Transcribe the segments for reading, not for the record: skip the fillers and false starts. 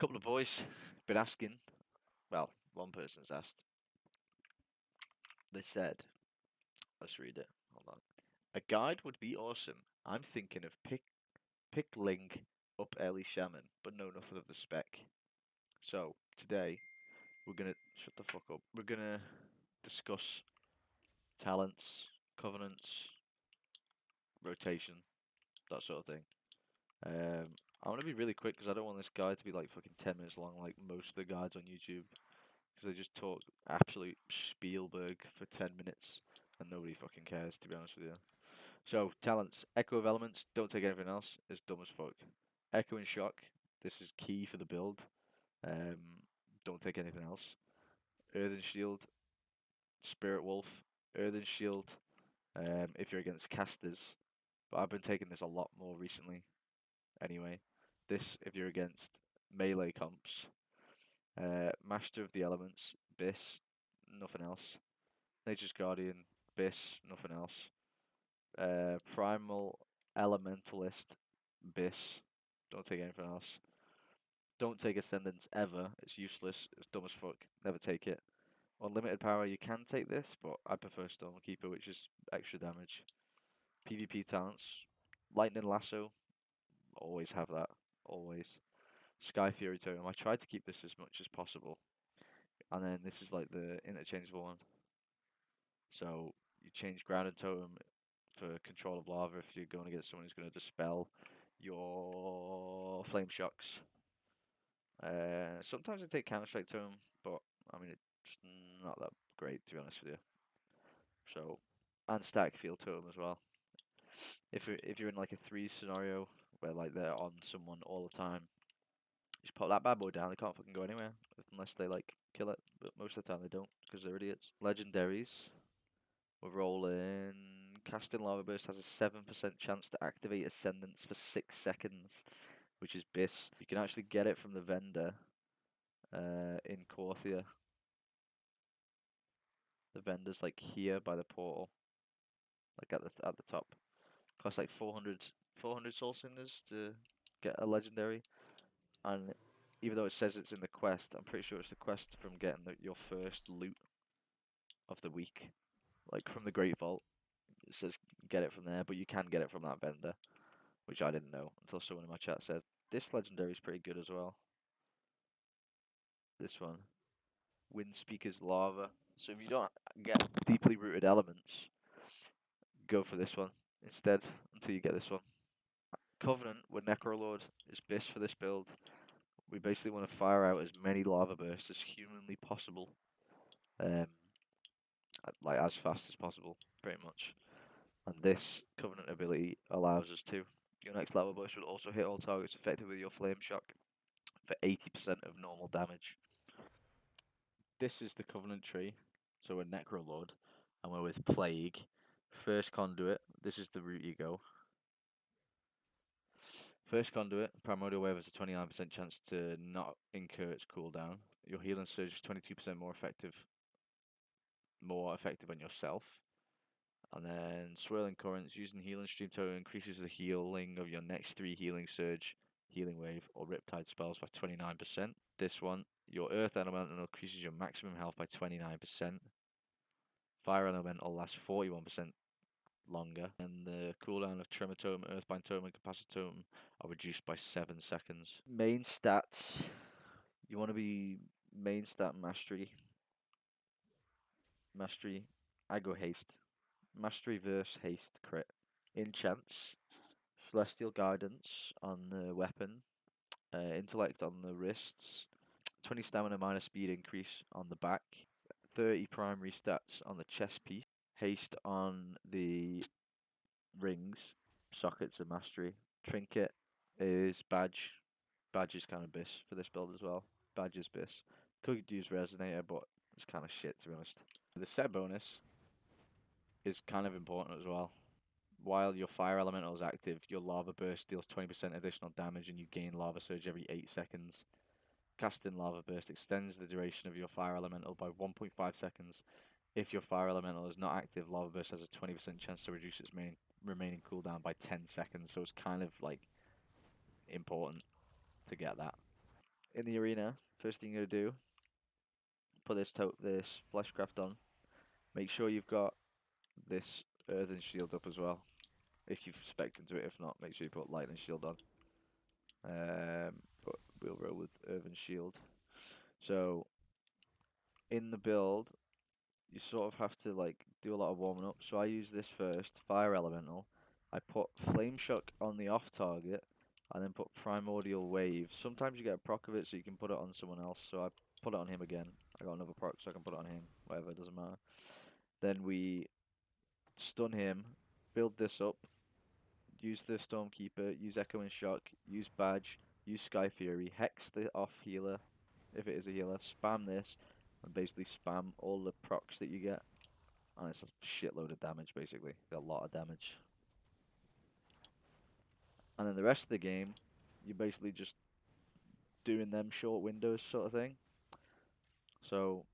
couple of boys been asking. Well, one person's asked. They said, let's read it. Hold on. A guide would be awesome. I'm thinking of pickling up early Shaman, but know nothing of the spec. So today we're gonna shut the fuck up. We're gonna discuss talents, covenants, rotation, that sort of thing. I'm gonna be really quick because I don't want this guide to be like fucking 10 minutes long, like most of the guides on YouTube. Because they just talk absolute Spielberg for 10 minutes and nobody fucking cares, to be honest with you. So, talents. Echo of Elements, don't take anything else, it's dumb as fuck. Echo and Shock, this is key for the build. Um, don't take anything else. Earthen Shield, Spirit Wolf, Earthen Shield, if you're against casters. But I've been taking this a lot more recently, anyway. This, if you're against melee comps. Master of the Elements, Biss, nothing else. Nature's Guardian, Biss, nothing else. Primal Elementalist, Biss, don't take anything else. Don't take Ascendance ever, it's useless, it's dumb as fuck, never take it. Unlimited power, you can take this, but I prefer Stormkeeper, which is extra damage. PvP talents, Lightning Lasso, always have that, always. Sky Fury Totem, I tried to keep this as much as possible. And then this is like the interchangeable one. So you change Ground and Totem for control of lava if you're going against someone who's going to dispel your flame shocks. Sometimes I take Counter Strike Totem, but I mean it's not that great to be honest with you. So and stack field totem as well. If you're in like a 3 scenario where like they're on someone all the time, just put that bad boy down. They can't fucking go anywhere unless they like kill it. But most of the time they don't because they're idiots. Legendaries. We're rolling. Casting Lava Burst has a 7% chance to activate Ascendance for 6 seconds, which is Biss. You can actually get it from the vendor in Korthia. The vendor's like here by the portal, like at the top. Costs like 400 soul cinders to get a legendary, and even though it says it's in the quest, I'm pretty sure it's the quest from getting your first loot of the week, like from the Great Vault. It says get it from there, but you can get it from that vendor, which I didn't know until someone in my chat said this legendary is pretty good as well. This one, Wind Speaker's Lava. So if you don't get deeply rooted elements, go for this one instead until you get this one. Covenant with Necrolord is best for this build. We basically want to fire out as many lava bursts as humanly possible, like as fast as possible, pretty much. And this Covenant ability allows us to. Your next lava burst will also hit all targets affected with your flame shock for 80% of normal damage. This is the Covenant tree, so we're Necrolord, and we're with Plague. First Conduit, this is the route you go. First Conduit, Primordial Wave has a 29% chance to not incur its cooldown. Your Healing Surge is 22% more effective on yourself. And then Swirling Currents, using Healing Stream Totem increases the healing of your next 3 Healing Surge, Healing Wave, or Riptide spells by 29%. This one, your Earth Elemental increases your maximum health by 29%. Fire Elemental lasts 41% longer, and the cooldown of Tremor Totem, Earthbind Totem, and Capacitor Totem are reduced by 7 seconds. Main stats. You want to be main stat Mastery. Mastery, Aggro Haste. Mastery verse Haste crit. Enchants. Celestial Guidance on the weapon. Intellect on the wrists. 20 stamina minus speed increase on the back. 30 primary stats on the chest piece. Haste on the rings, sockets, and mastery. Trinket is badge. Badge is kind of biss for this build as well. Badge is biss. Could use resonator, but it's kind of shit to be honest. The set bonus is kind of important as well. While your fire elemental is active, your lava burst deals 20% additional damage and you gain lava surge every 8 seconds. Casting lava burst extends the duration of your fire elemental by 1.5 seconds. If your fire elemental is not active, lava burst has a 20% chance to reduce its remaining cooldown by 10 seconds. So it's kind of like important to get that. in the arena, first thing you're gonna do, put this fleshcraft on. Make sure you've got this earthen shield up as well. If you've spec'd into it, if not, make sure you put lightning shield on. But we'll roll with earthen shield. So in the build, you sort of have to like do a lot of warming up. So I use this first, fire elemental. I put flame shock on the off target, and then put primordial wave. Sometimes you get a proc of it, so you can put it on someone else. So I put it on him again. I got another proc, so I can put it on him. Whatever, it doesn't matter. Then we stun him, build this up, use the Stormkeeper, use Echoing Shock, use Badge, use Sky Fury, hex the off healer, if it is a healer, spam this, and basically spam all the procs that you get. And it's a shitload of damage, basically. A lot of damage. And then the rest of the game, you're basically just doing them short windows sort of thing. So,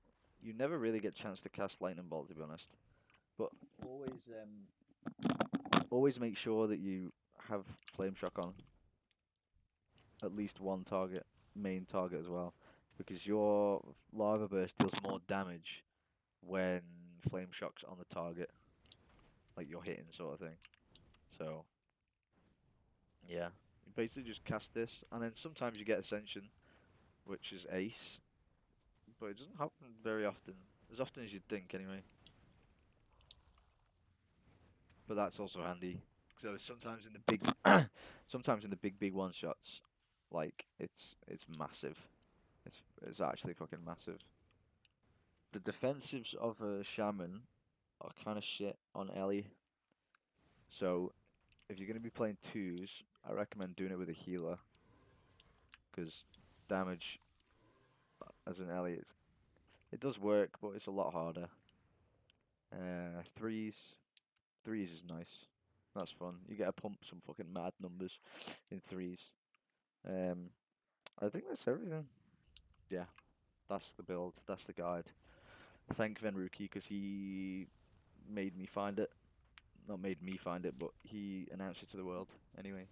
you never really get a chance to cast Lightning Bolt, to be honest. But always make sure that you have Flame Shock on at least one target, main target as well, because your Lava Burst deals more damage when Flame Shock's on the target, like you're hitting sort of thing. So, yeah, you basically just cast this, and then sometimes you get Ascension, which is ace, but it doesn't happen very often, as often as you'd think anyway. But that's also handy. So sometimes in the big, sometimes in the big one shots, like it's massive. It's actually fucking massive. The defensives of a Shaman are kind of shit on Ellie. So if you're gonna be playing twos, I recommend doing it with a healer, because damage as an Ellie, it does work, but it's a lot harder. Threes, threes is nice. That's fun. You get to pump some fucking mad numbers in threes. Um, I think that's everything. Yeah, that's the build. That's the guide. Thank Venruki, because he made me find it. Not made me find it, but he announced it to the world. Anyway.